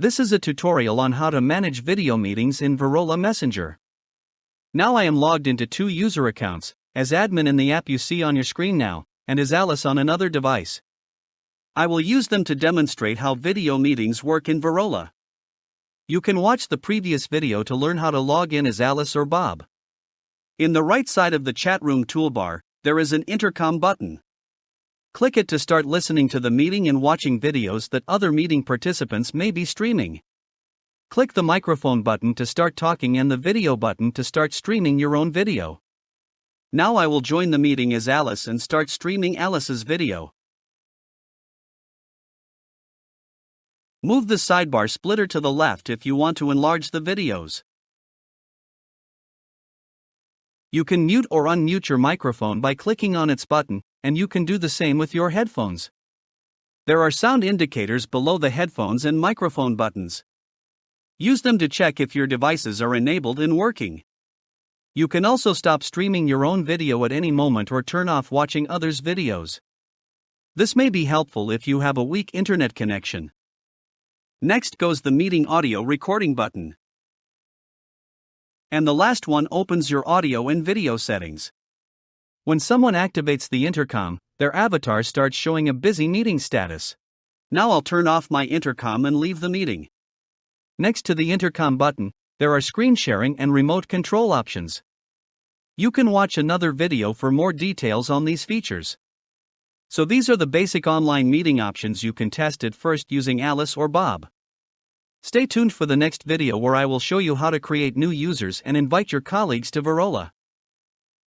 This is a tutorial on how to manage video meetings in Virola Messenger. Now I am logged into two user accounts, as admin in the app you see on your screen now, and as Alice on another device. I will use them to demonstrate how video meetings work in Virola. You can watch the previous video to learn how to log in as Alice or Bob. In the right side of the chat room toolbar, there is an intercom button. Click it to start listening to the meeting and watching videos that other meeting participants may be streaming. Click the microphone button to start talking and the video button to start streaming your own video. Now I will join the meeting as Alice and start streaming Alice's video. Move the sidebar splitter to the left if you want to enlarge the videos. You can mute or unmute your microphone by clicking on its button, and you can do the same with your headphones. There are sound indicators below the headphones and microphone buttons. Use them to check if your devices are enabled and working. You can also stop streaming your own video at any moment or turn off watching others' videos. This may be helpful if you have a weak internet connection. Next goes the meeting audio recording button. And the last one opens your audio and video settings. When someone activates the intercom, their avatar starts showing a busy meeting status. Now I'll turn off my intercom and leave the meeting. Next to the intercom button, there are screen sharing and remote control options. You can watch another video for more details on these features. So these are the basic online meeting options you can test at first using Alice or Bob. Stay tuned for the next video where I will show you how to create new users and invite your colleagues to Virola.